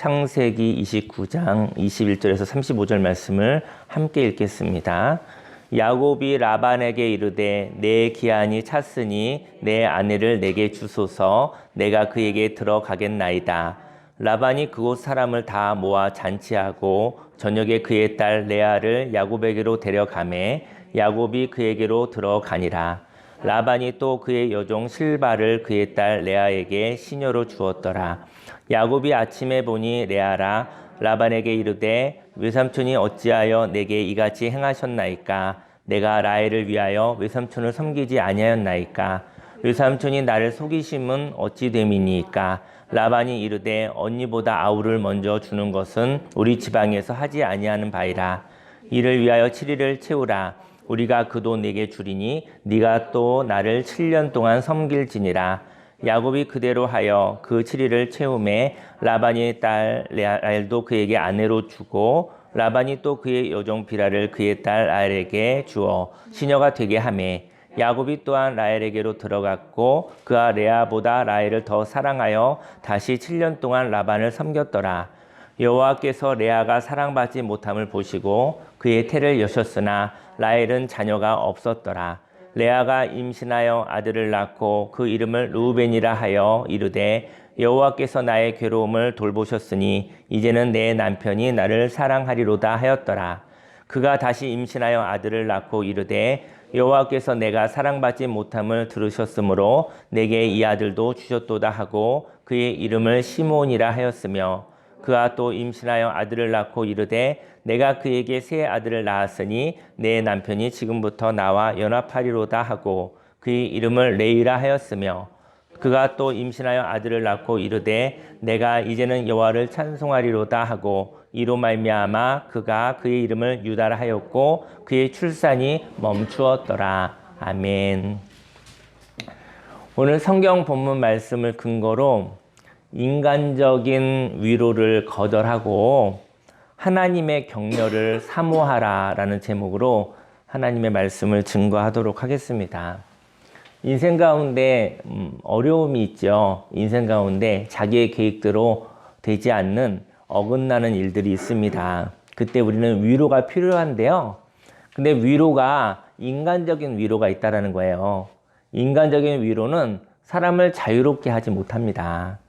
창세기 29장 21절에서 35절 말씀을 함께 읽겠습니다. 야곱이 라반에게 이르되 내 기한이 찼으니 내 아내를 내게 주소서 내가 그에게 들어가겠나이다. 라반이 그곳 사람을 다 모아 잔치하고 저녁에 그의 딸 레아를 야곱에게로 데려가매 야곱이 그에게로 들어가니라. 라반이 또 그의 여종 실바를 그의 딸 레아에게 시녀로 주었더라. 야곱이 아침에 보니 레아라 라반에게 이르되 외삼촌이 어찌하여 내게 이같이 행하셨나이까? 내가 라헬을 위하여 외삼촌을 섬기지 아니하였나이까? 외삼촌이 나를 속이심은 어찌 됨이니까? 라반이 이르되 언니보다 아우를 먼저 주는 것은 우리 지방에서 하지 아니하는 바이라. 이를 위하여 7일을 채우라. 우리가 그 돈 내게 주리니 네가 또 나를 7년 동안 섬길지니라. 야곱이 그대로 하여 그 7일을 채우매 라반의 딸 라헬도 그에게 아내로 주고 라반이 또 그의 여종 비라를 그의 딸 라헬에게 주어 시녀가 되게 하매 야곱이 또한 라헬에게로 들어갔고 그가 레아보다 라헬을 더 사랑하여 다시 7년 동안 라반을 섬겼더라. 여호와께서 레아가 사랑받지 못함을 보시고 그의 태를 여셨으나 라헬은 자녀가 없었더라. 레아가 임신하여 아들을 낳고 그 이름을 르우벤이라 하여 이르되 여호와께서 나의 괴로움을 돌보셨으니 이제는 내 남편이 나를 사랑하리로다 하였더라. 그가 다시 임신하여 아들을 낳고 이르되 여호와께서 내가 사랑받지 못함을 들으셨으므로 내게 이 아들도 주셨도다 하고 그의 이름을 시몬이라 하였으며 그가 또 임신하여 아들을 낳고 이르되 내가 그에게 새 아들을 낳았으니 내 남편이 지금부터 나와 연합하리로다 하고 그의 이름을 레이라 하였으며 그가 또 임신하여 아들을 낳고 이르되 내가 이제는 여호와를 찬송하리로다 하고 이로 말미암아 그가 그의 이름을 유다라 하였고 그의 출산이 멈추었더라. 아멘. 오늘 성경 본문 말씀을 근거로 인간적인 위로를 거절하고 하나님의 격려를 사모하라라는 제목으로 하나님의 말씀을 증거하도록 하겠습니다. 인생 가운데 어려움이 있죠. 인생 가운데 자기의 계획대로 되지 않는 어긋나는 일들이 있습니다. 그때 우리는 위로가 필요한데요. 근데 위로가 인간적인 위로가 있다라는 거예요. 인간적인 위로는 사람을 자유롭게 하지 못합니다.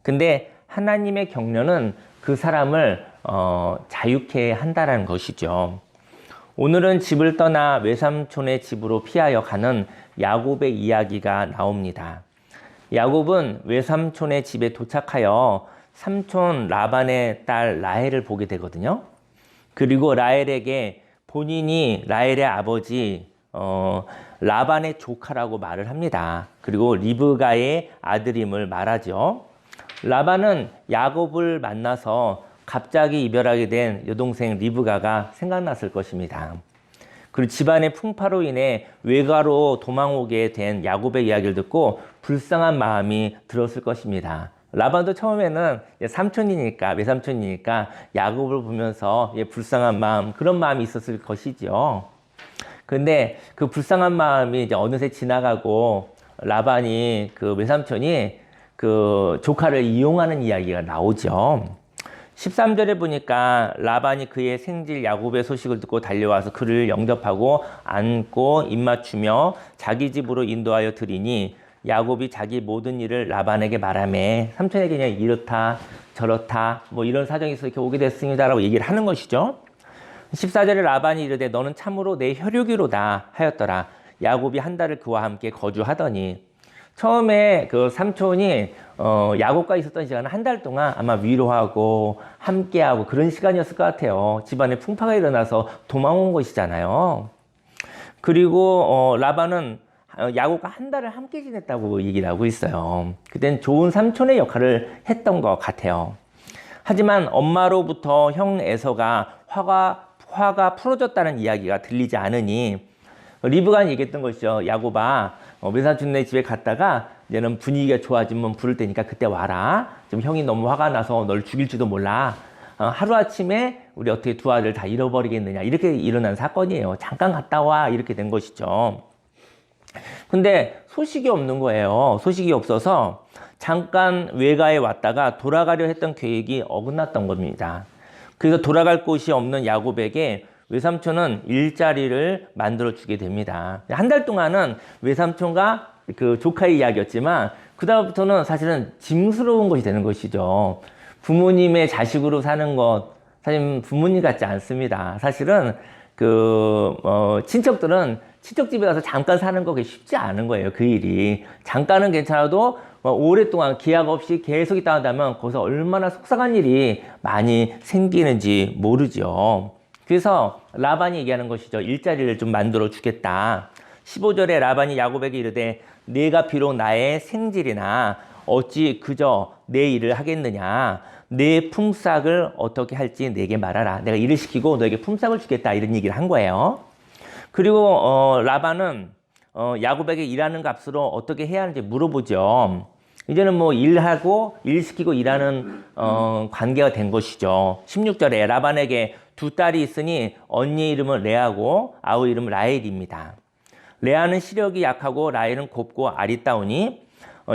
근데 하나님의 격려는 그 사람을 자유케 한다라는 것이죠. 오늘은 집을 떠나 외삼촌의 집으로 피하여 가는 야곱의 이야기가 나옵니다. 야곱은 외삼촌의 집에 도착하여 삼촌 라반의 딸 라헬을 보게 되거든요. 그리고 라헬에게 본인이 라헬의 아버지 라반의 조카라고 말을 합니다. 그리고 리브가의 아들임을 말하죠. 라반은 야곱을 만나서 갑자기 이별하게 된 여동생 리브가가 생각났을 것입니다. 그리고 집안의 풍파로 인해 외가로 도망오게 된 야곱의 이야기를 듣고 불쌍한 마음이 들었을 것입니다. 라반도 처음에는 삼촌이니까 외삼촌이니까 야곱을 보면서 불쌍한 마음 그런 마음이 있었을 것이죠. 근데 그 불쌍한 마음이 이제 어느새 지나가고 라반이 그 외삼촌이 그 조카를 이용하는 이야기가 나오죠. 13절에 보니까 라반이 그의 생질 야곱의 소식을 듣고 달려와서 그를 영접하고 안고 입맞추며 자기 집으로 인도하여 드리니 야곱이 자기 모든 일을 라반에게 말하며 삼촌에게 그냥 이렇다 저렇다 뭐 이런 사정이 있어서 이렇게 오게 됐습니다라고 얘기를 하는 것이죠. 14절에 라반이 이르되 너는 참으로 내 혈육이로다 하였더라. 야곱이 한 달을 그와 함께 거주하더니 처음에 그 삼촌이 야곱과 있었던 시간은 한 달 동안 아마 위로하고 함께하고 그런 시간이었을 것 같아요. 집안에 풍파가 일어나서 도망온 것이잖아요. 그리고 라반은 야곱과 한 달을 함께 지냈다고 얘기를 하고 있어요. 그땐 좋은 삼촌의 역할을 했던 것 같아요. 하지만 엄마로부터 형 에서가 화가 풀어졌다는 이야기가 들리지 않으니 리브가 얘기했던 것이죠. 야곱아, 외삼촌네 집에 갔다가 이제는 분위기가 좋아지면 부를 테니까 그때 와라. 지금 형이 너무 화가 나서 널 죽일지도 몰라. 하루아침에 우리 어떻게 두 아들 다 잃어버리겠느냐. 이렇게 일어난 사건이에요. 잠깐 갔다 와. 이렇게 된 것이죠. 근데 소식이 없는 거예요. 소식이 없어서 잠깐 외가에 왔다가 돌아가려 했던 계획이 어긋났던 겁니다. 그래서 돌아갈 곳이 없는 야곱에게 외삼촌은 일자리를 만들어 주게 됩니다. 한 달 동안은 외삼촌과 그 조카의 이야기였지만 그다음부터는 사실은 짐스러운 것이 되는 것이죠. 부모님의 자식으로 사는 것, 사실 부모님 같지 않습니다. 사실은 친척들은 친척 집에 가서 잠깐 사는 거 쉽지 않은 거예요. 그 일이. 잠깐은 괜찮아도 오랫동안 기약 없이 계속 있다 한다면 거기서 얼마나 속상한 일이 많이 생기는지 모르죠. 그래서 라반이 얘기하는 것이죠. 일자리를 좀 만들어 주겠다. 15절에 라반이 야곱에게 이르되 내가 비록 나의 생질이나 어찌 그저 내 일을 하겠느냐. 내 품삯을 어떻게 할지 내게 말하라. 내가 일을 시키고 너에게 품삯을 주겠다. 이런 얘기를 한 거예요. 그리고 라반은 야곱에게 일하는 값으로 어떻게 해야 하는지 물어보죠. 이제는 뭐 일하고 일 시키고 일하는 관계가 된 것이죠. 16절에 라반에게 두 딸이 있으니 언니 이름은 레아고 아우 이름은 라헬입니다. 레아는 시력이 약하고 라헬은 곱고 아리따우니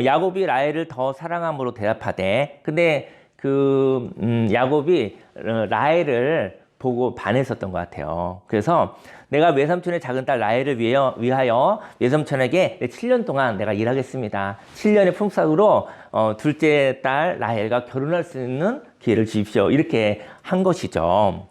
야곱이 라헬을 더 사랑함으로 대답하되 근데 야곱이 라헬을 보고 반했었던 것 같아요. 그래서 내가 외삼촌의 작은 딸 라헬을 위하여 외삼촌에게 7년 동안 내가 일하겠습니다. 7년의 품삯으로 둘째 딸 라헬과 결혼할 수 있는 기회를 주십시오. 이렇게 한 것이죠.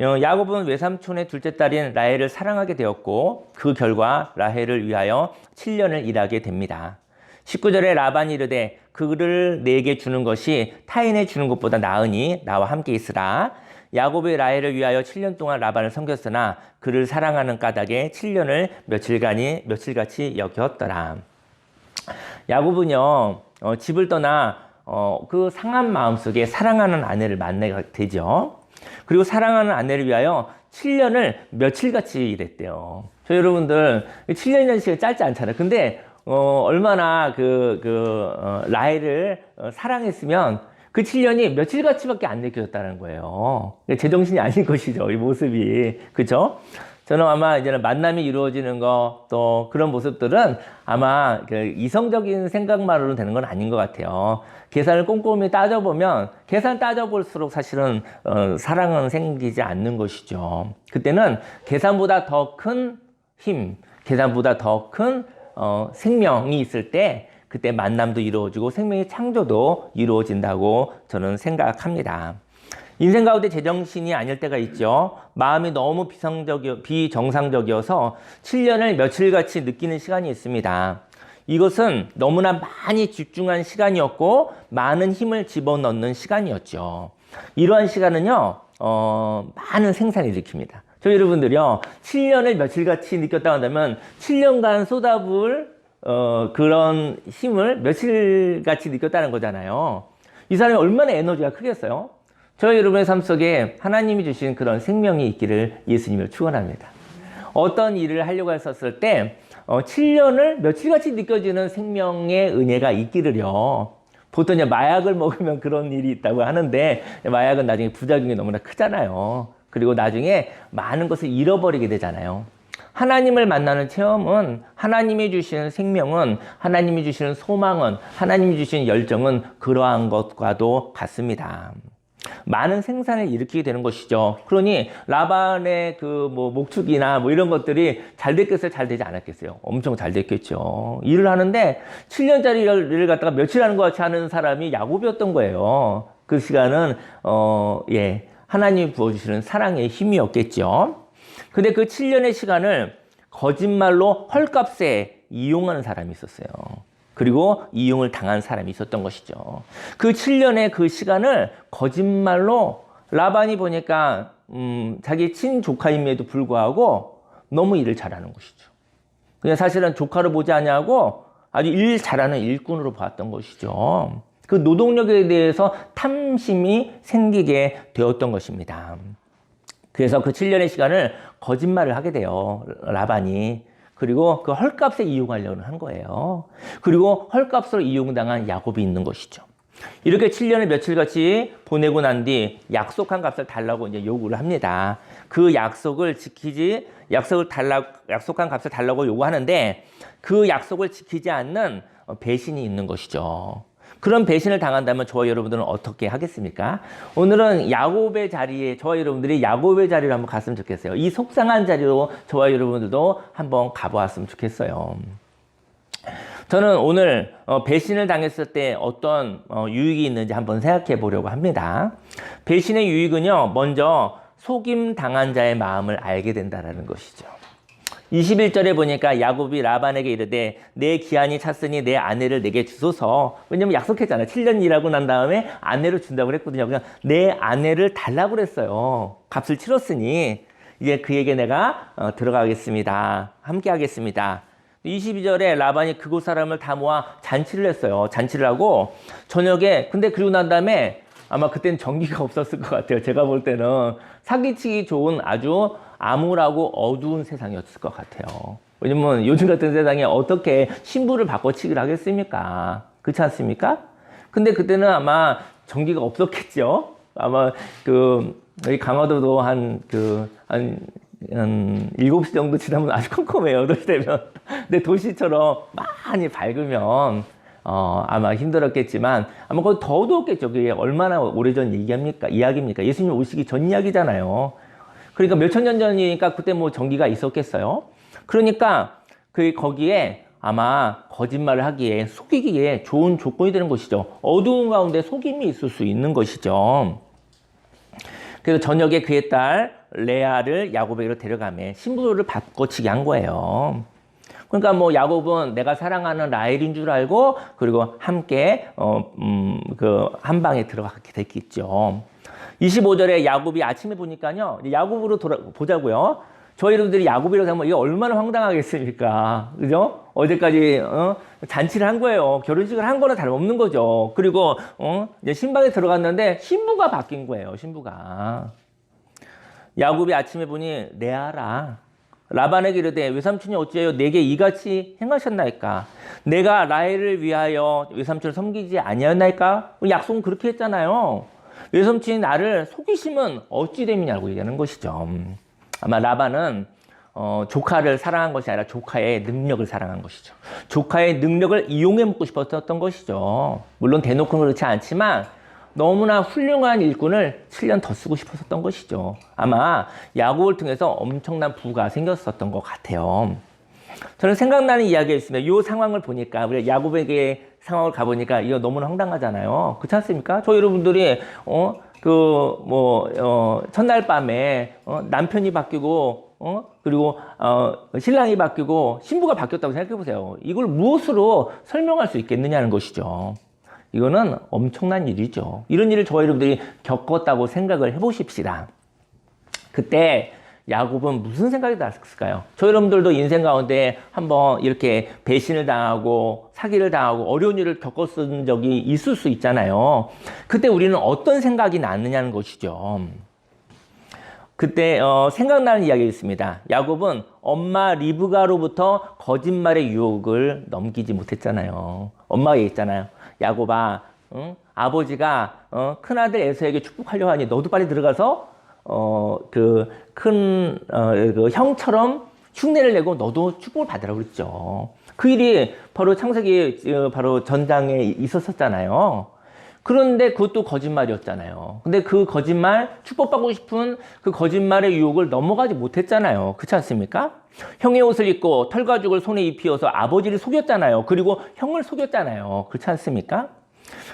야곱은 외삼촌의 둘째 딸인 라헬을 사랑하게 되었고 그 결과 라헬을 위하여 7년을 일하게 됩니다. 19절에 라반이 이르되 그를 내게 주는 것이 타인에 주는 것보다 나으니 나와 함께 있으라. 야곱의 라헬을 위하여 7년 동안 라반을 섬겼으나 그를 사랑하는 까닭에 7년을 며칠같이 여겼더라. 야곱은요 집을 떠나 그 상한 마음속에 사랑하는 아내를 만나게 되죠. 그리고 사랑하는 아내를 위하여 7년을 며칠같이 일했대요. 저 여러분들 7년이라는 시간이 짧지 않잖아요. 근데 얼마나 라헬을 사랑했으면 그 7년이 며칠같이밖에 안 느껴졌다는 거예요. 제정신이 아닌 것이죠. 이 모습이. 그죠? 저는 아마 이제는 만남이 이루어지는 거, 또 그런 모습들은 아마 이성적인 생각만으로 되는 건 아닌 것 같아요. 계산을 꼼꼼히 따져보면, 계산 따져볼수록 사실은, 사랑은 생기지 않는 것이죠. 그때는 계산보다 더 큰 힘, 계산보다 더 큰, 생명이 있을 때, 그때 만남도 이루어지고 생명의 창조도 이루어진다고 저는 생각합니다. 인생 가운데 제정신이 아닐 때가 있죠. 마음이 너무 비정상적이어서 7년을 며칠같이 느끼는 시간이 있습니다. 이것은 너무나 많이 집중한 시간이었고 많은 힘을 집어넣는 시간이었죠. 이러한 시간은요 많은 생산을 일으킵니다. 저 여러분들이요 7년을 며칠같이 느꼈다고 한다면 7년간 쏟아부을 그런 힘을 며칠같이 느꼈다는 거잖아요. 이 사람이 얼마나 에너지가 크겠어요? 저희 여러분의 삶 속에 하나님이 주신 그런 생명이 있기를 예수님을 축원합니다. 어떤 일을 하려고 했었을 때 7년을 며칠같이 느껴지는 생명의 은혜가 있기를요. 보통 마약을 먹으면 그런 일이 있다고 하는데 마약은 나중에 부작용이 너무나 크잖아요. 그리고 나중에 많은 것을 잃어버리게 되잖아요. 하나님을 만나는 체험은 하나님이 주시는 생명은 하나님이 주시는 소망은 하나님이 주시는 열정은 그러한 것과도 같습니다. 많은 생산을 일으키게 되는 것이죠. 그러니 라반의 목축이나 이런 것들이 잘 됐겠어요? 잘 되지 않았겠어요? 엄청 잘 됐겠죠. 일을 하는데 7년짜리 일을 갖다가 며칠 하는 것 같이 하는 사람이 야곱이었던 거예요. 그 시간은 하나님이 부어주시는 사랑의 힘이었겠죠. 근데 그 7년의 시간을 거짓말로 헐값에 이용하는 사람이 있었어요. 그리고 이용을 당한 사람이 있었던 것이죠. 그 7년의 그 시간을 거짓말로 라반이 보니까 자기 친조카임에도 불구하고 너무 일을 잘하는 것이죠. 그냥 사실은 조카를 보지 않냐고 아주 일 잘하는 일꾼으로 봤던 것이죠. 그 노동력에 대해서 탐심이 생기게 되었던 것입니다. 그래서 그 7년의 시간을 거짓말을 하게 돼요. 라반이. 그리고 그 헐값에 이용하려고 한 거예요. 그리고 헐값으로 이용당한 야곱이 있는 것이죠. 이렇게 7년을 며칠같이 보내고 난 뒤 약속한 값을 달라고 이제 요구를 합니다. 그 약속한 값을 달라고 요구하는데 그 약속을 지키지 않는 배신이 있는 것이죠. 그런 배신을 당한다면 저와 여러분들은 어떻게 하겠습니까? 오늘은 야곱의 자리에 저와 여러분들이 야곱의 자리로 한번 갔으면 좋겠어요. 이 속상한 자리로 저와 여러분들도 한번 가보았으면 좋겠어요. 저는 오늘 배신을 당했을 때 어떤 유익이 있는지 한번 생각해 보려고 합니다. 배신의 유익은요, 먼저 속임 당한 자의 마음을 알게 된다는 것이죠. 21절에 보니까 야곱이 라반에게 이르되 내 기한이 찼으니 내 아내를 내게 주소서. 왜냐면 약속했잖아요. 7년 일하고 난 다음에 아내를 준다고 그랬거든요. 그냥 내 아내를 달라고 그랬어요. 값을 치렀으니 이제 그에게 내가 들어가겠습니다. 함께 하겠습니다. 22절에 라반이 그곳 사람을 다 모아 잔치를 했어요. 잔치를 하고 저녁에 근데 그리고 난 다음에 아마 그때는 전기가 없었을 것 같아요. 제가 볼 때는 사기치기 좋은 아주 암울하고 어두운 세상이었을 것 같아요. 왜냐면 요즘 같은 세상에 어떻게 신부를 바꿔치기를 하겠습니까? 그렇지 않습니까? 근데 그때는 아마 전기가 없었겠죠. 아마 여기 강화도도 한 7시 정도 지나면 아주 컴컴해요. 8시 되면. 근데 도시처럼 많이 밝으면 아마 힘들었겠지만 아마 거기 더 어두웠겠죠. 그게 얼마나 오래전 이야기입니까? 예수님 오시기 전 이야기잖아요. 그러니까 몇천 년 전이니까 그때 뭐 전기가 있었겠어요. 그러니까 거기에 아마 거짓말을 하기에 속이기에 좋은 조건이 되는 것이죠. 어두운 가운데 속임이 있을 수 있는 것이죠. 그래서 저녁에 그의 딸 레아를 야곱에게로 데려가며 신부를 바꿔치기 한 거예요. 그러니까 뭐 야곱은 내가 사랑하는 라헬인 줄 알고 그리고 함께 한 방에 들어가게 됐겠죠. 25절에 야곱이 아침에 보니까요. 야곱으로 보자고요. 저희 여러분들이 야곱이라고 하면 이게 얼마나 황당하겠습니까? 그죠? 어제까지 잔치를 한 거예요. 결혼식을 한 거나 다름없는 거죠. 그리고 이제 신방에 들어갔는데 신부가 바뀐 거예요. 신부가. 야곱이 아침에 보니 레아라. 라반에게 이르되 외삼촌이 어찌하여 내게 이같이 행하셨나이까? 내가 라헬을 위하여 외삼촌을 섬기지 아니하였나이까? 약속은 그렇게 했잖아요. 외삼촌이 나를 속이심은 어찌 됨이냐고 얘기하는 것이죠. 아마 라반은 조카를 사랑한 것이 아니라 조카의 능력을 사랑한 것이죠. 조카의 능력을 이용해 먹고 싶었던 것이죠. 물론 대놓고는 그렇지 않지만 너무나 훌륭한 일꾼을 7년 더 쓰고 싶었던 것이죠. 아마 야곱을 통해서 엄청난 부가 생겼었던 것 같아요. 저는 생각나는 이야기가 있습니다. 이 상황을 보니까 우리 야곱에게 상황을 가보니까 이거 너무나 황당하잖아요. 그렇지 않습니까? 저 여러분들이 첫날 밤에 남편이 바뀌고 그리고 신랑이 바뀌고 신부가 바뀌었다고 생각해 보세요. 이걸 무엇으로 설명할 수 있겠느냐는 것이죠. 이거는 엄청난 일이죠. 이런 일을 저와 여러분들이 겪었다고 생각을 해보십시다. 그때 야곱은 무슨 생각이 났을까요? 저 여러분들도 인생 가운데 한번 이렇게 배신을 당하고 사기를 당하고 어려운 일을 겪었던 적이 있을 수 있잖아요. 그때 우리는 어떤 생각이 났느냐는 것이죠. 그때 생각나는 이야기가 있습니다. 야곱은 엄마 리브가로부터 거짓말의 유혹을 넘기지 못했잖아요. 엄마가 얘기했잖아요. 야곱아, 응? 아버지가 큰아들 에서에게 축복하려고 하니 너도 빨리 들어가서 형처럼 흉내를 내고 너도 축복을 받으라고 그랬죠. 그 일이 바로 창세기 바로 전장에 있었었잖아요. 그런데 그것도 거짓말이었잖아요. 근데 그 거짓말, 축복받고 싶은 그 거짓말의 유혹을 넘어가지 못했잖아요. 그렇지 않습니까? 형의 옷을 입고 털가죽을 손에 입히어서 아버지를 속였잖아요. 그리고 형을 속였잖아요. 그렇지 않습니까?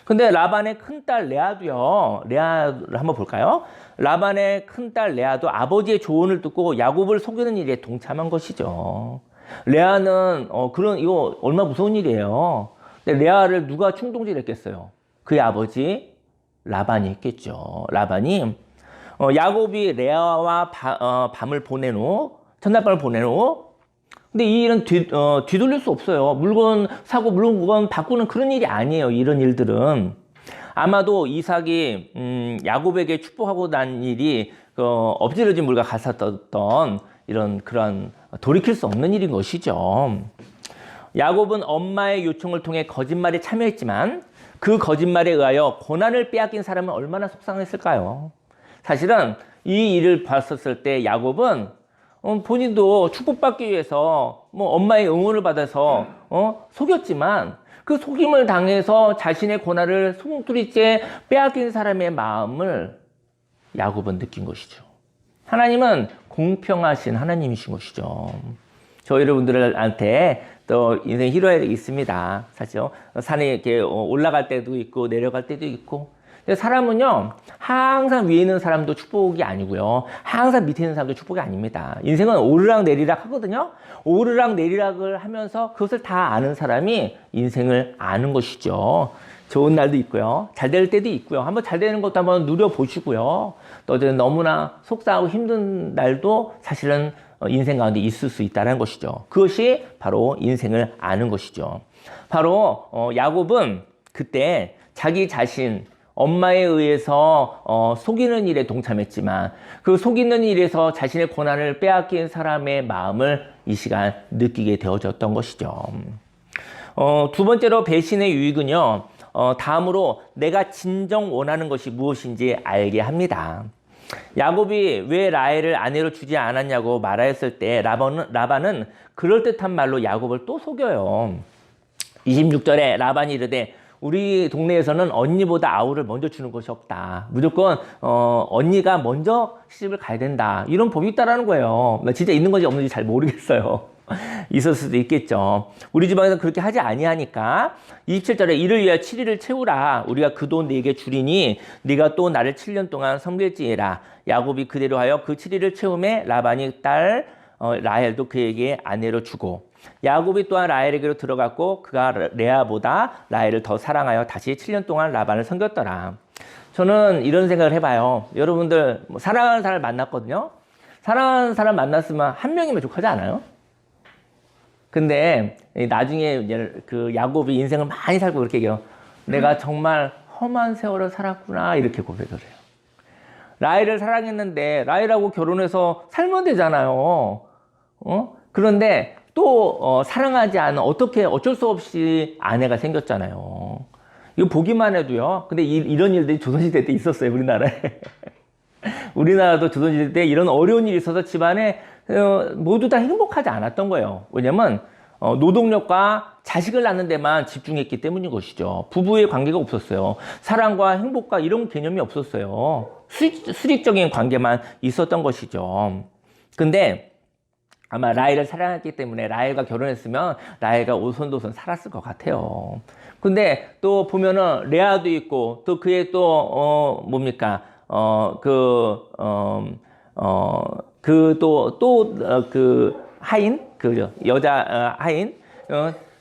근데 라반의 큰딸 레아도요. 레아를 한번 볼까요? 라반의 큰딸 레아도 아버지의 조언을 듣고 야곱을 속이는 일에 동참한 것이죠. 레아는 이거 얼마나 무서운 일이에요. 근데 레아를 누가 충동질했겠어요? 그의 아버지 라반이 했겠죠. 라반이 야곱이 레아와 밤을 보낸 후 첫날 밤을 보낸 후 근데 이 일은 뒤돌릴 수 없어요. 물건 사고 물건 바꾸는 그런 일이 아니에요. 이런 일들은 아마도 이삭이 야곱에게 축복하고 난 일이 엎질러진 물과 같았던 그런 돌이킬 수 없는 일인 것이죠. 야곱은 엄마의 요청을 통해 거짓말에 참여했지만 그 거짓말에 의하여 고난을 빼앗긴 사람은 얼마나 속상했을까요? 사실은 이 일을 봤었을 때 야곱은 본인도 축복받기 위해서 엄마의 응원을 받아서 속였지만 그 속임을 당해서 자신의 고난을 송두리째 빼앗긴 사람의 마음을 야곱은 느낀 것이죠. 하나님은 공평하신 하나님이신 것이죠. 저 여러분들한테 또 인생 희로애락이 있습니다. 사실 산에 이렇게 올라갈 때도 있고 내려갈 때도 있고. 근데 사람은요, 항상 위에 있는 사람도 축복이 아니고요, 항상 밑에 있는 사람도 축복이 아닙니다. 인생은 오르락 내리락 하거든요. 오르락 내리락을 하면서 그것을 다 아는 사람이 인생을 아는 것이죠. 좋은 날도 있고요, 잘 될 때도 있고요. 한번 잘 되는 것도 한번 누려보시고요. 또 너무나 속상하고 힘든 날도 사실은 인생 가운데 있을 수 있다는 것이죠. 그것이 바로 인생을 아는 것이죠. 바로 야곱은 그때 자기 자신, 엄마에 의해서 속이는 일에 동참했지만 그 속이는 일에서 자신의 고난을 빼앗긴 사람의 마음을 이 시간 느끼게 되어졌던 것이죠. 두 번째로 배신의 유익은요, 다음으로 내가 진정 원하는 것이 무엇인지 알게 합니다. 야곱이 왜 라헬을 아내로 주지 않았냐고 말하였을 때 라반은 그럴듯한 말로 야곱을 또 속여요. 26절에 라반이 이르되 우리 동네에서는 언니보다 아우를 먼저 주는 것이 없다. 무조건 언니가 먼저 시집을 가야 된다. 이런 법이 있다라는 거예요. 진짜 있는 건지 없는지 잘 모르겠어요. 있을 수도 있겠죠. 우리 지방에서는 그렇게 하지 아니하니까 27절에 이를 위하여 7일을 채우라. 우리가 그 돈 네게 주리니 네가 또 나를 7년 동안 섬길지니라. 야곱이 그대로 하여 그 7일을 채우매 라반이 딸 라헬도 그에게 아내로 주고 야곱이 또한 라헬에게로 들어갔고 그가 레아보다 라헬을 더 사랑하여 다시 7년 동안 라반을 섬겼더라. 저는 이런 생각을 해봐요. 여러분들 사랑하는 사람을 만났거든요. 사랑하는 사람 만났으면 한 명이면 족하지 않아요? 근데 나중에 그 야곱이 인생을 많이 살고 그렇게 얘기해요. 내가 정말 험한 세월을 살았구나, 이렇게 고백을 해요. 라헬을 사랑했는데 라헬하고 결혼해서 살면 되잖아요. 그런데 또 사랑하지 않은 어쩔 수 없이 아내가 생겼잖아요. 이거 보기만 해도요. 근데 이런 일들이 조선시대 때 있었어요, 우리나라에. 우리나라도 조선시대 때 이런 어려운 일이 있어서 집안에 모두 다 행복하지 않았던 거예요. 왜냐면 노동력과 자식을 낳는 데만 집중했기 때문인 것이죠. 부부의 관계가 없었어요. 사랑과 행복과 이런 개념이 없었어요. 수직적인 관계만 있었던 것이죠. 근데 아마 라헬을 사랑했기 때문에 라헬과 결혼했으면 라헬과 오손도손 살았을 것 같아요. 근데 또 보면은 레아도 있고 또 그의 또 뭡니까 그 하인, 그 여자 하인,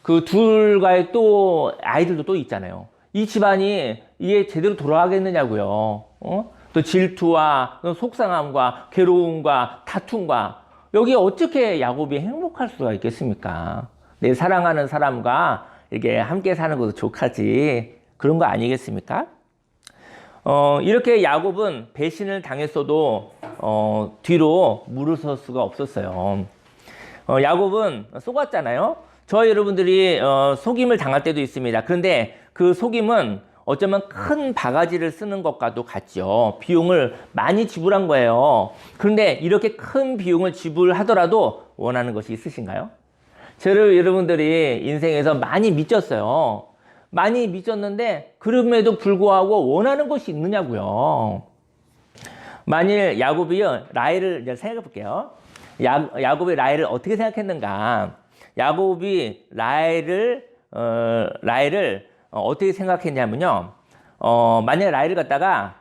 그 둘과의 또 아이들도 또 있잖아요. 이 집안이 이게 제대로 돌아가겠느냐고요. 또 질투와 속상함과 괴로움과 다툼과 여기 어떻게 야곱이 행복할 수가 있겠습니까? 내 사랑하는 사람과 이렇게 함께 사는 것도 족하지, 그런 거 아니겠습니까? 이렇게 야곱은 배신을 당했어도 뒤로 물러설 수가 없었어요. 야곱은 속았잖아요. 저 여러분들이 속임을 당할 때도 있습니다. 그런데 그 속임은 어쩌면 큰 바가지를 쓰는 것과도 같죠. 비용을 많이 지불한 거예요. 그런데 이렇게 큰 비용을 지불하더라도 원하는 것이 있으신가요? 여러분들이 인생에서 많이 미쳤어요. 많이 미쳤는데 그럼에도 불구하고 원하는 것이 있느냐고요. 만일 야곱이 라헬을 이제 생각해 볼게요. 야곱이 라헬을 어떻게 생각했는가? 야곱이 라헬을 어떻게 생각했냐면요. 만약에 라헬을 갖다가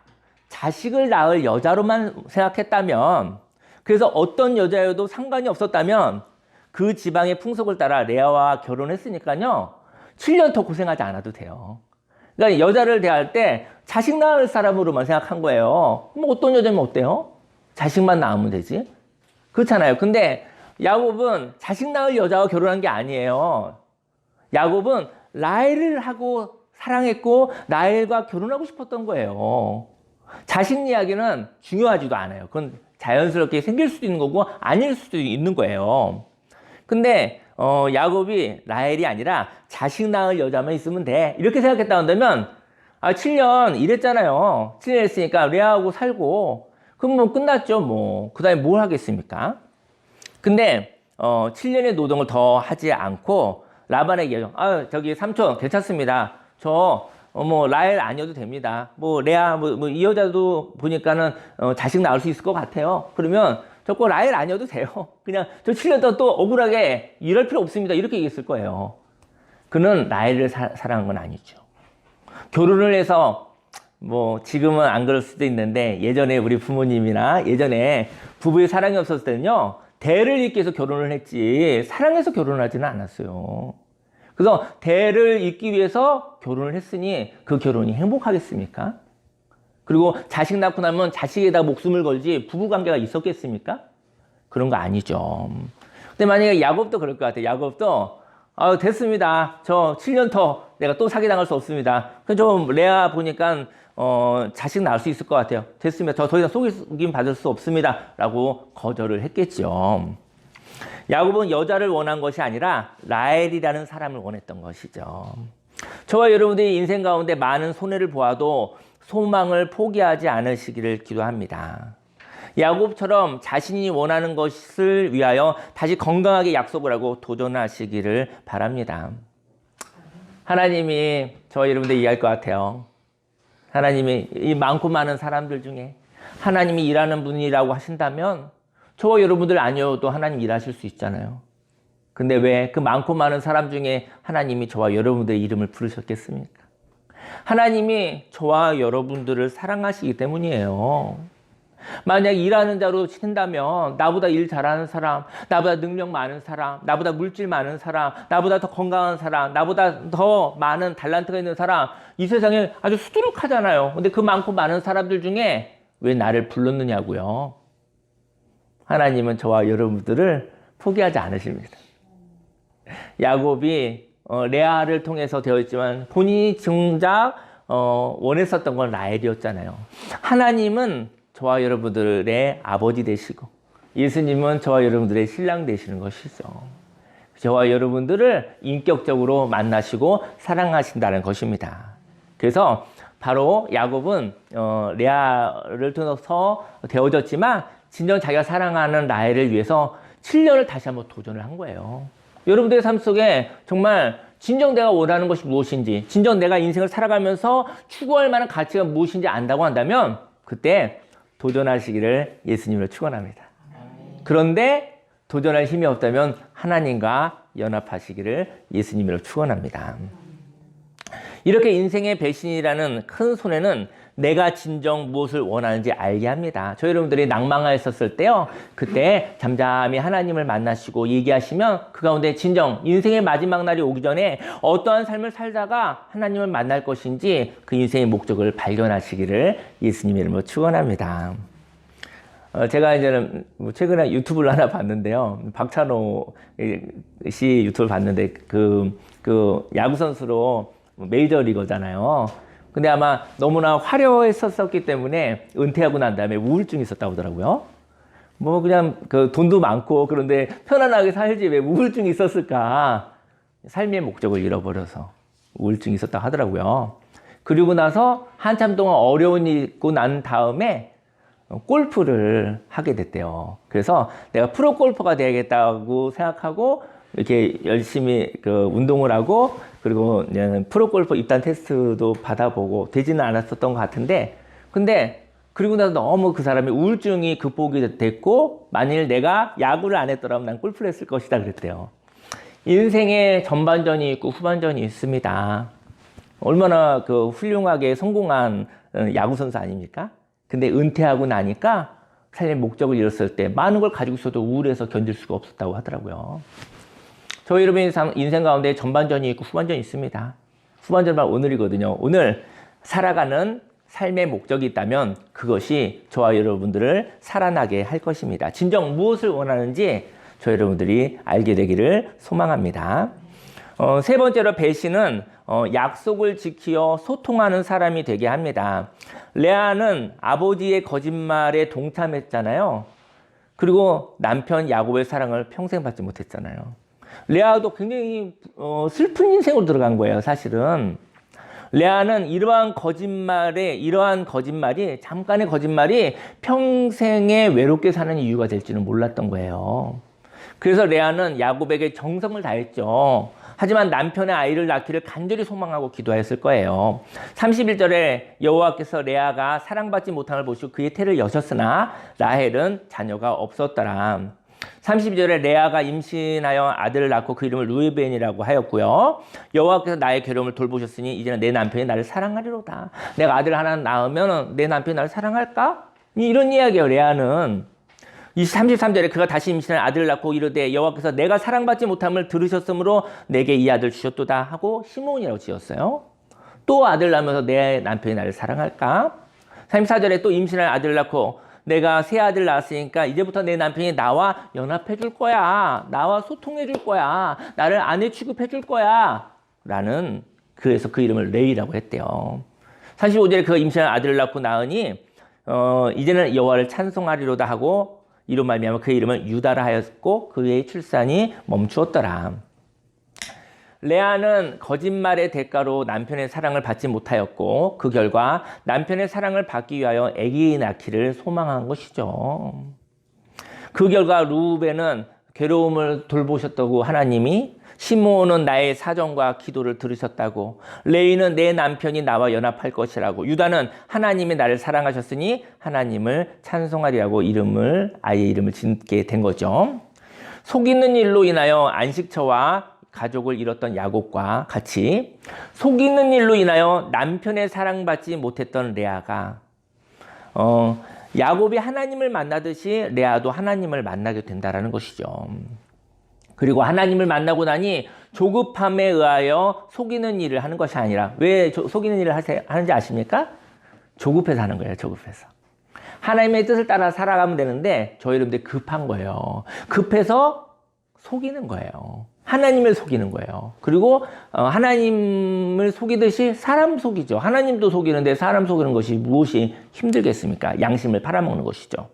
자식을 낳을 여자로만 생각했다면, 그래서 어떤 여자여도 상관이 없었다면 그 지방의 풍속을 따라 레아와 결혼했으니까요. 7년 더 고생하지 않아도 돼요. 그러니까 여자를 대할 때 자식 낳을 사람으로만 생각한 거예요. 뭐 어떤 여자면 어때요? 자식만 낳으면 되지. 그렇잖아요. 근데 야곱은 자식 낳을 여자와 결혼한 게 아니에요. 야곱은 라헬을 하고 사랑했고 라헬과 결혼하고 싶었던 거예요. 자식 이야기는 중요하지도 않아요. 그건 자연스럽게 생길 수도 있는 거고 아닐 수도 있는 거예요. 근데 야곱이 라헬이 아니라 자식 낳을 여자만 있으면 돼, 이렇게 생각했다 한다면 7년 일했잖아요. 7년 했으니까 레아하고 살고 그럼 뭐 끝났죠. 뭐 그 다음에 뭘 하겠습니까? 근데 7년의 노동을 더 하지 않고 라반에게 저기 삼촌 괜찮습니다. 뭐 라헬 아니어도 됩니다. 뭐 레아 이 여자도 보니까는 자식 낳을 수 있을 것 같아요. 그러면 저 꼭 라헬 아니어도 돼요. 그냥 저 7년 동안 또 억울하게 이럴 필요 없습니다. 이렇게 얘기했을 거예요. 그는 라헬을 사랑한 건 아니죠. 결혼을 해서 뭐 지금은 안 그럴 수도 있는데 예전에 우리 부모님이나 예전에 부부의 사랑이 없었을 때는요. 대를 잇기 위해서 결혼을 했지 사랑해서 결혼하지는 않았어요. 그래서 대를 잇기 위해서 결혼을 했으니 그 결혼이 행복하겠습니까? 그리고 자식 낳고 나면 자식에다 목숨을 걸지 부부관계가 있었겠습니까? 그런 거 아니죠. 근데 만약에 야곱도 그럴 것 같아요. 야곱도 됐습니다. 저 7년 더 내가 또 사기당할 수 없습니다. 좀 레아 보니까 자식 낳을 수 있을 것 같아요. 됐습니다. 저 더 이상 속임 받을 수 없습니다. 라고 거절을 했겠죠. 야곱은 여자를 원한 것이 아니라 라헬이라는 사람을 원했던 것이죠. 저와 여러분들이 인생 가운데 많은 손해를 보아도 소망을 포기하지 않으시기를 기도합니다. 야곱처럼 자신이 원하는 것을 위하여 다시 건강하게 약속을 하고 도전하시기를 바랍니다. 하나님이 저와 여러분들 이해할 것 같아요. 하나님이 이 많고 많은 사람들 중에 하나님이 일하는 분이라고 하신다면 저와 여러분들 아니어도 하나님 일하실 수 있잖아요. 근데 왜 그 많고 많은 사람 중에 하나님이 저와 여러분들의 이름을 부르셨겠습니까? 하나님이 저와 여러분들을 사랑하시기 때문이에요. 만약 일하는 자로 친다면 나보다 일 잘하는 사람, 나보다 능력 많은 사람, 나보다 물질 많은 사람, 나보다 더 건강한 사람, 나보다 더 많은 달란트가 있는 사람, 이 세상에 아주 수두룩하잖아요. 근데 그 많고 많은 사람들 중에 왜 나를 불렀느냐고요. 하나님은 저와 여러분들을 포기하지 않으십니다. 야곱이 레아를 통해서 되었지만 본인이 정작 원했었던 건 라헬이었잖아요. 하나님은 저와 여러분들의 아버지 되시고 예수님은 저와 여러분들의 신랑 되시는 것이죠. 저와 여러분들을 인격적으로 만나시고 사랑하신다는 것입니다. 그래서 바로 야곱은 레아를 통해서 되어졌지만 진정 자기가 사랑하는 라헬을 위해서 7년을 다시 한번 도전을 한 거예요. 여러분들의 삶 속에 정말 진정 내가 원하는 것이 무엇인지, 진정 내가 인생을 살아가면서 추구할 만한 가치가 무엇인지 안다고 한다면 그때 도전하시기를 예수님으로 축원합니다. 그런데 도전할 힘이 없다면 하나님과 연합하시기를 예수님으로 축원합니다. 이렇게 인생의 배신이라는 큰 손해는 내가 진정 무엇을 원하는지 알게 합니다. 저 여러분들이 낭망하였었을 때요. 그때 잠잠히 하나님을 만나시고 얘기하시면 그 가운데 진정 인생의 마지막 날이 오기 전에 어떠한 삶을 살다가 하나님을 만날 것인지 그 인생의 목적을 발견하시기를 예수님 이름으로 축원합니다. 제가 이제는 최근에 유튜브를 하나 봤는데요. 박찬호 씨 유튜브를 봤는데 그 야구 선수로 메이저리거잖아요. 근데 아마 너무나 화려했었기 때문에 은퇴하고 난 다음에 우울증이 있었다고 하더라고요. 뭐 그냥 그 돈도 많고 그런데 편안하게 살지 왜 우울증이 있었을까? 삶의 목적을 잃어버려서 우울증이 있었다고 하더라고요. 그리고 나서 한참 동안 어려운 일이 있고 난 다음에 골프를 하게 됐대요. 그래서 내가 프로 골퍼가 되야겠다고 생각하고 이렇게 열심히 운동을 하고 그리고 프로 골퍼 입단 테스트도 받아보고 되지는 않았었던 것 같은데 근데 그리고 나서 너무 그 사람의 우울증이 극복이 됐고 만일 내가 야구를 안 했더라면 난 골프를 했을 것이다 그랬대요. 인생에 전반전이 있고 후반전이 있습니다. 얼마나 훌륭하게 성공한 야구 선수 아닙니까? 근데 은퇴하고 나니까 삶의 목적을 잃었을 때 많은 걸 가지고 있어도 우울해서 견딜 수가 없었다고 하더라고요. 저희 여러분의 인생 가운데 전반전이 있고 후반전이 있습니다. 후반전만 오늘이거든요. 오늘 살아가는 삶의 목적이 있다면 그것이 저와 여러분들을 살아나게 할 것입니다. 진정 무엇을 원하는지 저희 여러분들이 알게 되기를 소망합니다. 세 번째로 배신은 약속을 지키어 소통하는 사람이 되게 합니다. 레아는 아버지의 거짓말에 동참했잖아요. 그리고 남편 야곱의 사랑을 평생 받지 못했잖아요. 레아도 굉장히 슬픈 인생으로 들어간 거예요, 사실은. 레아는 이러한 거짓말이 잠깐의 거짓말이 평생에 외롭게 사는 이유가 될지는 몰랐던 거예요. 그래서 레아는 야곱에게 정성을 다했죠. 하지만 남편의 아이를 낳기를 간절히 소망하고 기도하였을 거예요. 31절에 여호와께서 레아가 사랑받지 못함을 보시고 그의 태를 여셨으나 라헬은 자녀가 없었더라. 32절에 레아가 임신하여 아들을 낳고 그 이름을 루벤이라고 하였고요. 여호와께서 나의 괴로움을 돌보셨으니 이제는 내 남편이 나를 사랑하리로다. 내가 아들 하나 낳으면 내 남편이 나를 사랑할까? 이런 이야기예요. 레아는 33절에 그가 다시 임신한 아들을 낳고 이르되 여호와께서 내가 사랑받지 못함을 들으셨으므로 내게 이 아들 주셨도다 하고 시므온이라고 지었어요. 또 아들 낳으면서 내 남편이 나를 사랑할까? 34절에 또 임신한 아들을 낳고 내가 새 아들 낳았으니까 이제부터 내 남편이 나와 연합해 줄 거야. 나와 소통해 줄 거야. 나를 아내 취급해 줄 거야. 라는, 그래서 그 이름을 레이라고 했대요. 35절에 그가 임신한 아들을 낳고 낳으니 이제는 여호와를 찬송하리로다 하고 이로 말미암아 그의 이름을 유다라 하였고 그의 출산이 멈추었더라. 레아는 거짓말의 대가로 남편의 사랑을 받지 못하였고 그 결과 남편의 사랑을 받기 위하여 아기 낳기를 소망한 것이죠. 그 결과 루벤은 괴로움을 돌보셨다고 하나님이, 시므온은 나의 사정과 기도를 들으셨다고, 레이는 내 남편이 나와 연합할 것이라고, 유다는 하나님이 나를 사랑하셨으니 하나님을 찬송하리라고 아이의 이름을 짓게 된 거죠. 속이는 일로 인하여 안식처와 가족을 잃었던 야곱과 같이 속이는 일로 인하여 남편의 사랑받지 못했던 레아가 야곱이 하나님을 만나듯이 레아도 하나님을 만나게 된다는 것이죠. 그리고 하나님을 만나고 나니 조급함에 의하여 속이는 일을 하는 것이 아니라, 왜 속이는 일을 하는지 아십니까? 조급해서 하는 거예요. 조급해서. 하나님의 뜻을 따라 살아가면 되는데 저희 여러분들 급한 거예요. 급해서 속이는 거예요. 하나님을 속이는 거예요. 그리고 하나님을 속이듯이 사람 속이죠. 하나님도 속이는데 사람 속이는 것이 무엇이 힘들겠습니까? 양심을 팔아먹는 것이죠.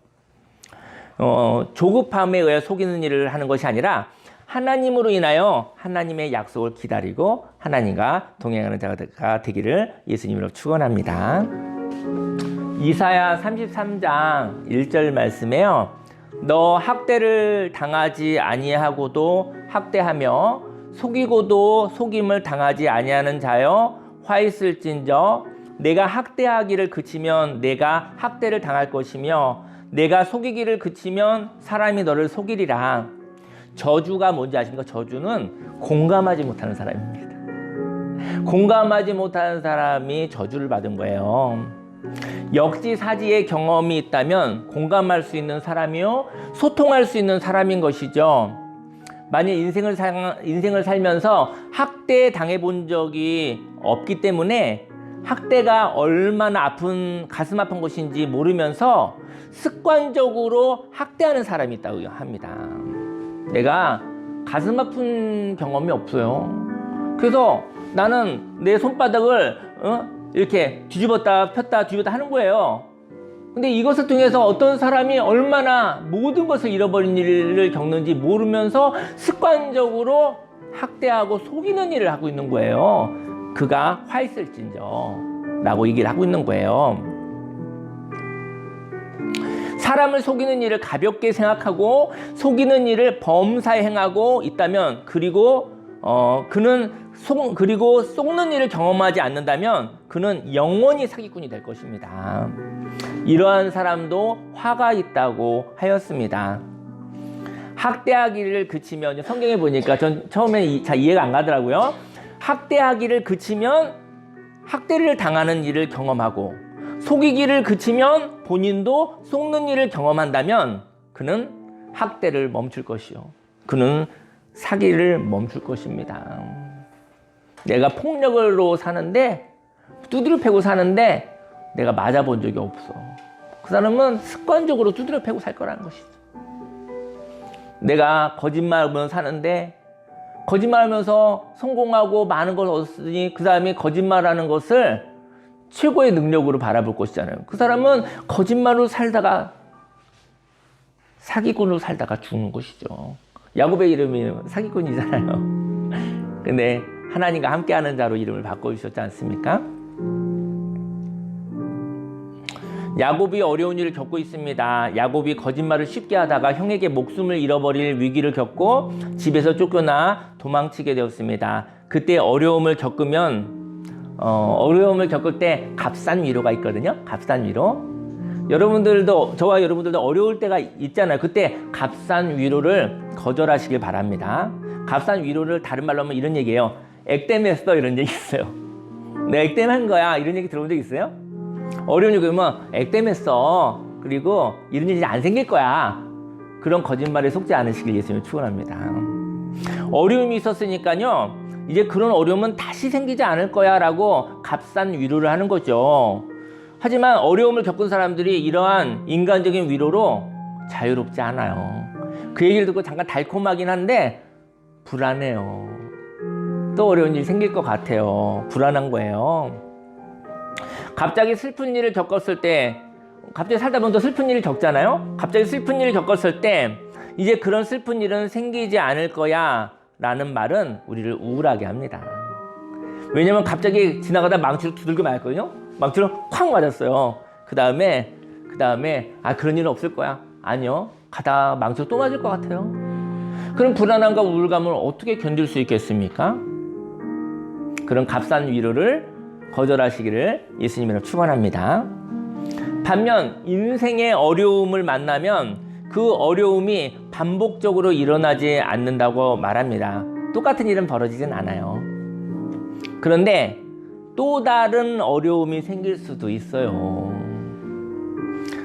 조급함에 의해 속이는 일을 하는 것이 아니라 하나님으로 인하여 하나님의 약속을 기다리고 하나님과 동행하는 자가 되기를 예수님으로 축원합니다. 이사야 33장 1절 말씀에요. 너 학대를 당하지 아니하고도 학대하며 속이고도 속임을 당하지 아니하는 자여 화 있을진저 내가 학대하기를 그치면 내가 학대를 당할 것이며 내가 속이기를 그치면 사람이 너를 속이리라. 저주가 뭔지 아십니까? 저주는 공감하지 못하는 사람입니다. 공감하지 못하는 사람이 저주를 받은 거예요. 역지사지의 경험이 있다면 공감할 수 있는 사람이요, 소통할 수 있는 사람인 것이죠. 만약 인생을 살면서 학대 당해본 적이 없기 때문에 학대가 얼마나 가슴 아픈 것인지 모르면서 습관적으로 학대하는 사람이 있다고 합니다. 내가 가슴 아픈 경험이 없어요. 그래서 나는 내 손바닥을 이렇게 뒤집었다 폈다 뒤집었다 하는 거예요. 근데 이것을 통해서 어떤 사람이 얼마나 모든 것을 잃어버린 일을 겪는지 모르면서 습관적으로 학대하고 속이는 일을 하고 있는 거예요. 그가 화 있을진저 라고 얘기를 하고 있는 거예요. 사람을 속이는 일을 가볍게 생각하고 속이는 일을 범사에 행하고 있다면, 그리고 그리고 속는 일을 경험하지 않는다면 그는 영원히 사기꾼이 될 것입니다. 이러한 사람도 화가 있다고 하였습니다. 학대하기를 그치면, 성경에 보니까 전 처음에 잘 이해가 안 가더라고요. 학대하기를 그치면 학대를 당하는 일을 경험하고, 속이기를 그치면 본인도 속는 일을 경험한다면 그는 학대를 멈출 것이요, 그는 사기를 멈출 것입니다. 내가 폭력으로 사는데, 두드려 패고 사는데 내가 맞아본 적이 없어. 그 사람은 습관적으로 두드려 패고 살 거라는 것이죠. 내가 거짓말하면서 사는데, 거짓말하면서 성공하고 많은 걸 얻었으니 그 사람이 거짓말하는 것을 최고의 능력으로 바라볼 것이잖아요. 그 사람은 거짓말로 살다가, 사기꾼으로 살다가 죽는 것이죠. 야곱의 이름이 사기꾼이잖아요. 근데 하나님과 함께하는 자로 이름을 바꿔주셨지 않습니까? 야곱이 어려운 일을 겪고 있습니다. 야곱이 거짓말을 쉽게 하다가 형에게 목숨을 잃어버릴 위기를 겪고 집에서 쫓겨나 도망치게 되었습니다. 그때 어려움을 겪을 때 값싼 위로가 있거든요. 값싼 위로. 저와 여러분들도 어려울 때가 있잖아요. 그때 값싼 위로를 거절하시길 바랍니다. 값싼 위로를 다른 말로 하면 이런 얘기예요. 액땜했어, 이런 얘기 있어요. 내가 액땜한 거야, 이런 얘기 들어본 적 있어요? 어려운 일 그러면 액땜했어, 그리고 이런 일이 안 생길 거야. 그런 거짓말에 속지 않으시길 예수님을 축원합니다. 어려움이 있었으니까요, 이제 그런 어려움은 다시 생기지 않을 거야 라고 값싼 위로를 하는 거죠. 하지만 어려움을 겪은 사람들이 이러한 인간적인 위로로 자유롭지 않아요. 그 얘기를 듣고 잠깐 달콤하긴 한데 불안해요. 또 어려운 일이 생길 것 같아요. 불안한 거예요. 갑자기 슬픈 일을 겪었을 때, 갑자기 살다 보면 또 슬픈 일을 겪잖아요. 갑자기 슬픈 일을 겪었을 때 이제 그런 슬픈 일은 생기지 않을 거야 라는 말은 우리를 우울하게 합니다. 왜냐면 갑자기 지나가다 망치로 두들겨 맞았거든요. 망치로 콱 맞았어요. 그 다음에 그런 일은 없을 거야. 아니요, 가다 망치로 또 맞을 것 같아요. 그럼 불안함과 우울감을 어떻게 견딜 수 있겠습니까? 그런 값싼 위로를 거절하시기를 예수님으로 축원합니다. 반면 인생의 어려움을 만나면 그 어려움이 반복적으로 일어나지 않는다고 말합니다. 똑같은 일은 벌어지진 않아요. 그런데 또 다른 어려움이 생길 수도 있어요.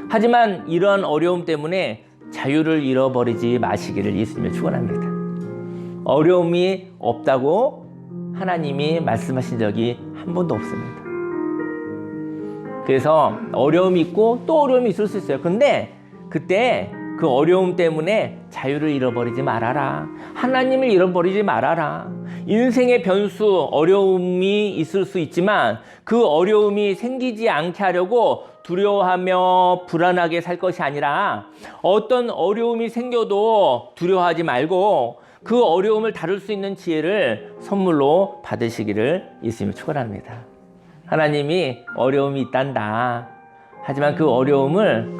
하지만 이러한 어려움 때문에 자유를 잃어버리지 마시기를 예수님을 축원합니다. 어려움이 없다고 하나님이 말씀하신 적이 한 번도 없습니다. 그래서 어려움이 있고 또 어려움이 있을 수 있어요. 근데 그때 그 어려움 때문에 자유를 잃어버리지 말아라. 하나님을 잃어버리지 말아라. 인생의 변수, 어려움이 있을 수 있지만 그 어려움이 생기지 않게 하려고 두려워하며 불안하게 살 것이 아니라 어떤 어려움이 생겨도 두려워하지 말고 그 어려움을 다룰 수 있는 지혜를 선물로 받으시기를 예수님을 축원합니다. 하나님이 어려움이 있단다. 하지만 그 어려움을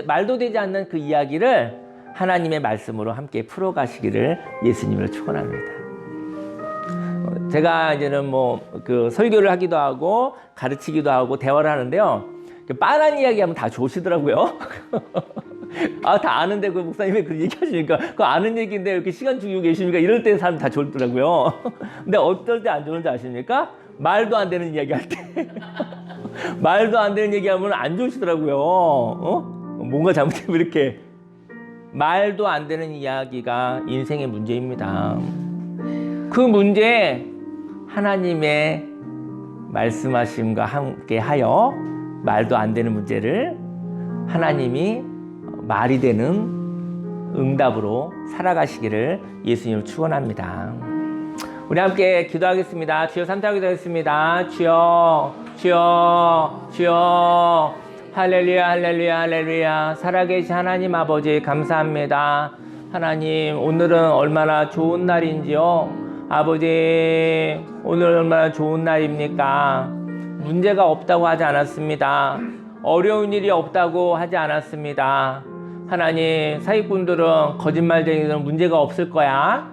말도 되지 않는 그 이야기를 하나님의 말씀으로 함께 풀어가시기를 예수님을 축원합니다. 제가 이제는 그 설교를 하기도 하고 가르치기도 하고 대화를 하는데요. 빤한 이야기하면 다 좋으시더라고요. 다 아는데 그 목사님이 그런 얘기 하시니까 그 아는 얘기인데 이렇게 시간 주고 계십니까? 이럴 때 사람 다 좋더라고요. 근데 어떨 때 안 좋은지 아십니까? 말도 안 되는 이야기 할 때. 말도 안 되는 얘기하면 안 좋으시더라고요. 뭔가 잘못되면 이렇게. 말도 안 되는 이야기가 인생의 문제입니다. 그 문제에 하나님의 말씀하심과 함께 하여 말도 안 되는 문제를 하나님이 말이 되는 응답으로 살아가시기를 예수님을 축원합니다. 우리 함께 기도하겠습니다. 주여 삼타하게 되겠습니다. 주여, 주여, 주여. 할렐루야, 할렐루야, 할렐루야. 살아계신 하나님 아버지 감사합니다. 하나님, 오늘은 얼마나 좋은 날인지요. 아버지, 오늘 얼마나 좋은 날입니까? 문제가 없다고 하지 않았습니다. 어려운 일이 없다고 하지 않았습니다. 하나님, 사기꾼들은, 거짓말쟁이들은 문제가 없을 거야.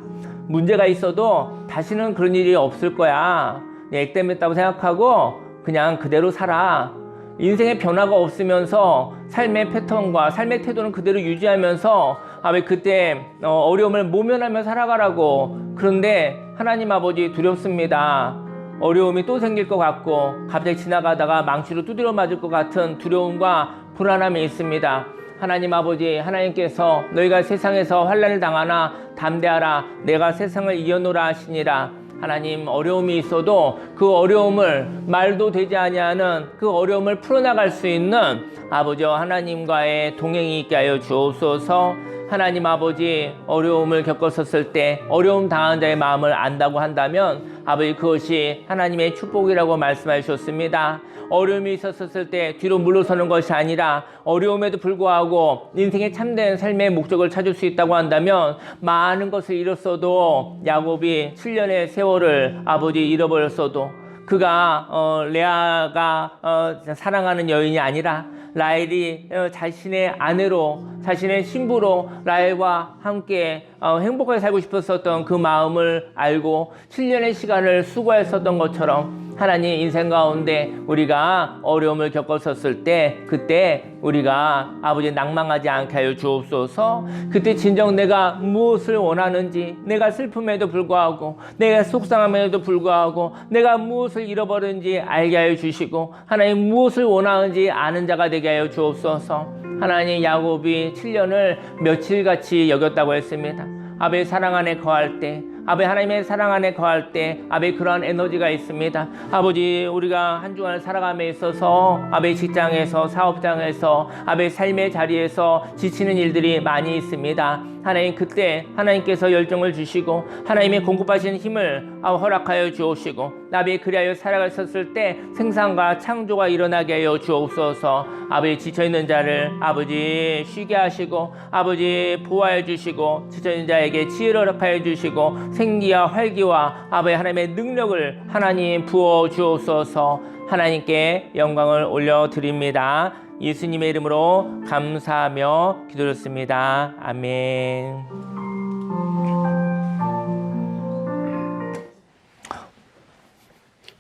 문제가 있어도 다시는 그런 일이 없을 거야. 액땜했다고 생각하고 그냥 그대로 살아. 인생의 변화가 없으면서 삶의 패턴과 삶의 태도는 그대로 유지하면서 그때 어려움을 모면하며 살아가라고. 그런데 하나님 아버지 두렵습니다. 어려움이 또 생길 것 같고 갑자기 지나가다가 망치로 두드려 맞을 것 같은 두려움과 불안함이 있습니다. 하나님 아버지, 하나님께서 너희가 세상에서 환난을 당하나 담대하라, 내가 세상을 이겨노라 하시니라. 하나님, 어려움이 있어도 그 어려움을 말도 되지 아니하는 그 어려움을 풀어나갈 수 있는 아버지와 하나님과의 동행이 있게 하여 주옵소서. 하나님 아버지, 어려움을 겪었었을 때 어려움 당한 자의 마음을 안다고 한다면 아버지, 그것이 하나님의 축복이라고 말씀하셨습니다. 어려움이 있었을 때 뒤로 물러서는 것이 아니라 어려움에도 불구하고 인생의 참된 삶의 목적을 찾을 수 있다고 한다면 많은 것을 잃었어도 야곱이 7년의 세월을 아버지 잃어버렸어도 그가 레아가 사랑하는 여인이 아니라 라헬이 자신의 아내로, 자신의 신부로 라헬과 함께 행복하게 살고 싶었었던 그 마음을 알고 7년의 시간을 수고했었던 것처럼 하나님 인생 가운데 우리가 어려움을 겪었었을 때 그때 우리가 아버지 낭망하지 않게 하여 주옵소서. 그때 진정 내가 무엇을 원하는지, 내가 슬픔에도 불구하고, 내가 속상함에도 불구하고, 내가 무엇을 잃어버린지 알게 하여 주시고, 하나님 무엇을 원하는지 아는 자가 되게 하여 주옵소서. 하나님, 야곱이 7년을 며칠같이 여겼다고 했습니다. 아버지 사랑 안에 거할 때, 아버지 하나님의 사랑 안에 거할 때 아버지 그러한 에너지가 있습니다. 아버지 우리가 한 주간을 살아감에 있어서 아버지 직장에서, 사업장에서, 아버지 삶의 자리에서 지치는 일들이 많이 있습니다. 하나님, 그때 하나님께서 열정을 주시고 하나님의 공급하신 힘을 허락하여 주옵시고, 아버지 그리하여 살아갔었을 때 생산과 창조가 일어나게 하여 주옵소서. 아버지 지쳐있는 자를 아버지 쉬게 하시고, 아버지 보호해 주시고, 지쳐있는 자에게 지혜를 허락하여 주시고, 생기와 활기와 아버지 하나님의 능력을 하나님 부어 주옵소서. 하나님께 영광을 올려드립니다. 예수님의 이름으로 감사하며 기도드렸습니다. 아멘.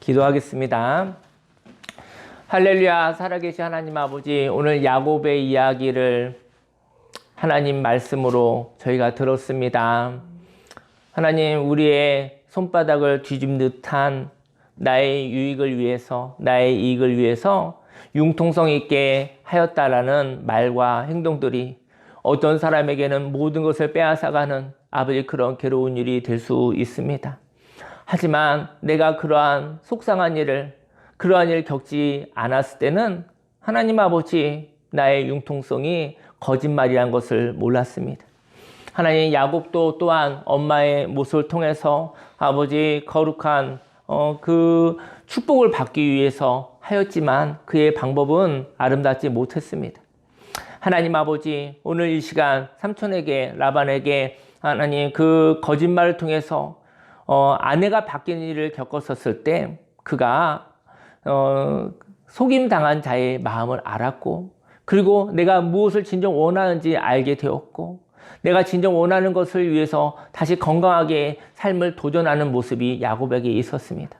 기도하겠습니다. 할렐루야. 살아계신 하나님 아버지, 오늘 야곱의 이야기를 하나님 말씀으로 저희가 들었습니다. 하나님, 우리의 손바닥을 뒤집는 듯한 나의 유익을 위해서, 나의 이익을 위해서 융통성 있게 하였다라는 말과 행동들이 어떤 사람에게는 모든 것을 빼앗아가는 아버지 그런 괴로운 일이 될 수 있습니다. 하지만 내가 그러한 속상한 일을, 그러한 일을 겪지 않았을 때는 하나님 아버지 나의 융통성이 거짓말이란 것을 몰랐습니다. 하나님, 야곱도 또한 엄마의 모습을 통해서 아버지 거룩한 그 축복을 받기 위해서 하였지만 그의 방법은 아름답지 못했습니다. 하나님 아버지, 오늘 이 시간 삼촌에게, 라반에게 하나님 그 거짓말을 통해서 아내가 바뀌는 일을 겪었었을 때 그가 속임당한 자의 마음을 알았고, 그리고 내가 무엇을 진정 원하는지 알게 되었고, 내가 진정 원하는 것을 위해서 다시 건강하게 삶을 도전하는 모습이 야곱에게 있었습니다.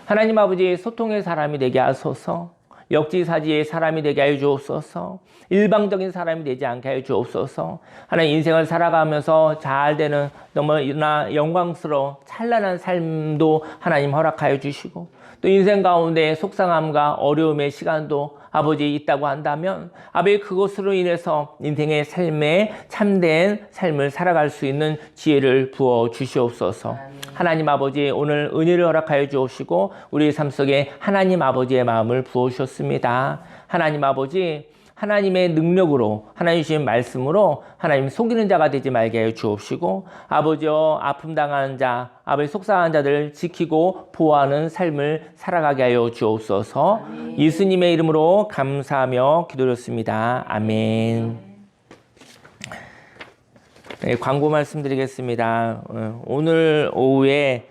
하나님 아버지, 소통의 사람이 되게 하소서. 역지사지의 사람이 되게 하여 주옵소서. 일방적인 사람이 되지 않게 하여 주옵소서. 하나님, 인생을 살아가면서 잘 되는 너무나 영광스러워 찬란한 삶도 하나님 허락하여 주시고, 또 인생 가운데 속상함과 어려움의 시간도 아버지 있다고 한다면 아버지 그것으로 인해서 인생의 삶에 참된 삶을 살아갈 수 있는 지혜를 부어 주시옵소서. 하나님 아버지, 오늘 은혜를 허락하여 주옵시고 우리 삶 속에 하나님 아버지의 마음을 부어 주셨습니다. 하나님 아버지, 하나님의 능력으로, 하나님 주신 말씀으로 하나님 속이는 자가 되지 말게 하여 주옵시고, 아버지여 아픔 당하는 자, 아버지 속상한 자들을 지키고 보호하는 삶을 살아가게 하여 주옵소서. 아멘. 예수님의 이름으로 감사하며 기도드렸습니다. 아멘. 네, 광고 말씀드리겠습니다. 오늘 오후에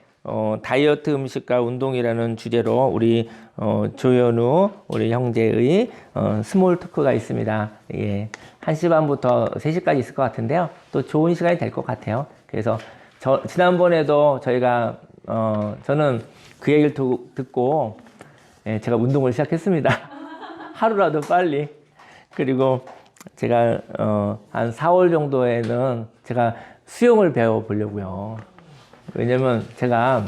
다이어트 음식과 운동이라는 주제로 우리 조현우 우리 형제의 스몰 토크가 있습니다. 예, 1시 반부터 3시까지 있을 것 같은데요. 또 좋은 시간이 될 것 같아요. 그래서 지난번에도 저희가 저는 그 얘기를 듣고 제가 운동을 시작했습니다. 하루라도 빨리. 그리고 제가 한 4월 정도에는 제가 수영을 배워보려고요. 왜냐면 제가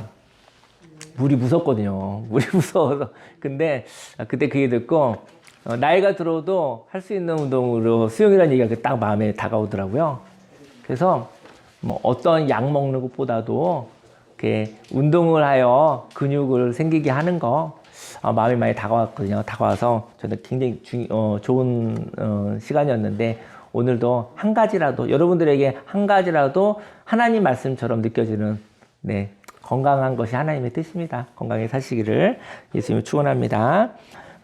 물이 무섭거든요. 물이 무서워서. 근데 그때 그 얘기 듣고 나이가 들어도 할 수 있는 운동으로 수영이라는 얘기가 딱 마음에 다가오더라고요. 그래서 뭐 어떤 약 먹는 것보다도 이렇게 운동을 하여 근육을 생기게 하는 거 마음이 많이 다가왔거든요. 다가와서 저는 굉장히 좋은 시간이었는데, 오늘도 한 가지라도, 여러분들에게 한 가지라도 하나님 말씀처럼 느껴지는 건강한 것이 하나님의 뜻입니다. 건강히 사시기를 예수님을 축원합니다.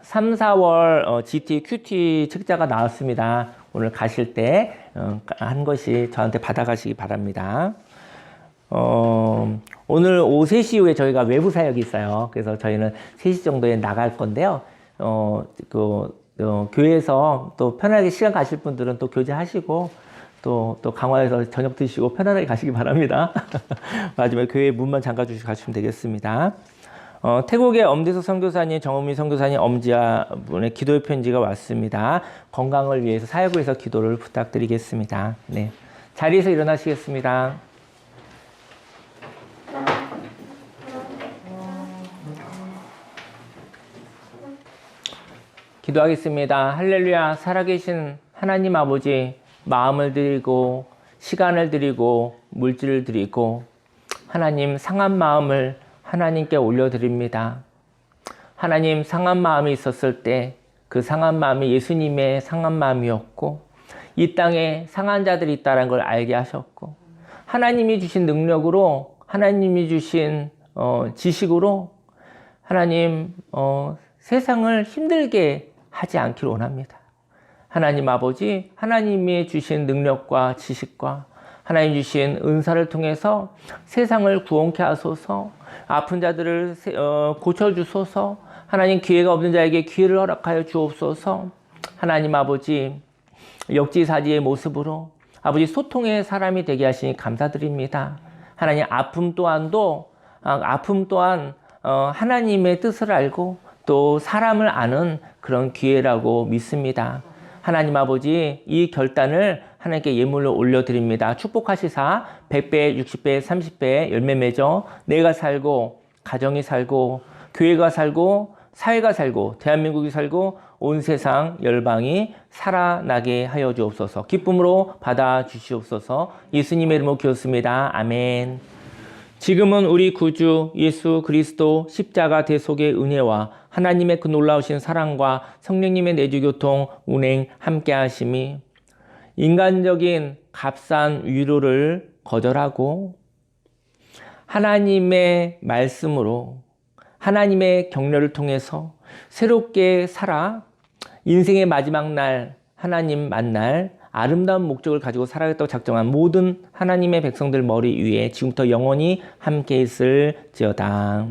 3, 4월 GT, QT 책자가 나왔습니다. 오늘 가실 때 한 것이 저한테 받아가시기 바랍니다. 오늘 오후 3시 이후에 저희가 외부 사역이 있어요. 그래서 저희는 3시 정도에 나갈 건데요. 교회에서 또 편하게 시간 가실 분들은 또 교제하시고 또 강화에서 저녁 드시고 편안하게 가시기 바랍니다. 마지막에 교회 문만 잠가 주시고 가시면 되겠습니다. 태국의 엄대석 선교사님, 정은미 선교사님, 엄지아 분의 기도의 편지가 왔습니다. 건강을 위해서 사역을 위해서 기도를 부탁드리겠습니다. 네, 자리에서 일어나시겠습니다. 기도하겠습니다. 할렐루야. 살아계신 하나님 아버지, 마음을 드리고 시간을 드리고 물질을 드리고 하나님 상한 마음을 하나님께 올려드립니다. 하나님 상한 마음이 있었을 때 그 상한 마음이 예수님의 상한 마음이었고 이 땅에 상한 자들이 있다는 걸 알게 하셨고 하나님이 주신 능력으로 하나님이 주신 지식으로 하나님 세상을 힘들게 하지 않기를 원합니다. 하나님 아버지, 하나님이 주신 능력과 지식과 하나님 주신 은사를 통해서 세상을 구원케 하소서, 아픈 자들을 고쳐주소서, 하나님 기회가 없는 자에게 기회를 허락하여 주옵소서. 하나님 아버지, 역지사지의 모습으로 아버지 소통의 사람이 되게 하시니 감사드립니다. 하나님 아픔 또한 하나님의 뜻을 알고 또 사람을 아는 그런 기회라고 믿습니다. 하나님 아버지, 이 결단을 하나님께 예물로 올려드립니다. 축복하시사 100배, 60배, 30배 열매 맺어 내가 살고 가정이 살고 교회가 살고 사회가 살고 대한민국이 살고 온 세상 열방이 살아나게 하여 주옵소서. 기쁨으로 받아 주시옵소서. 예수님의 이름으로 기도했습니다. 아멘. 지금은 우리 구주 예수 그리스도 십자가 대속의 은혜와 하나님의 그 놀라우신 사랑과 성령님의 내주교통 운행 함께 하심이 인간적인 값싼 위로를 거절하고 하나님의 말씀으로 하나님의 격려를 통해서 새롭게 살아 인생의 마지막 날 하나님 만날 아름다운 목적을 가지고 살아가겠다고 작정한 모든 하나님의 백성들 머리 위에 지금부터 영원히 함께 있을지어다.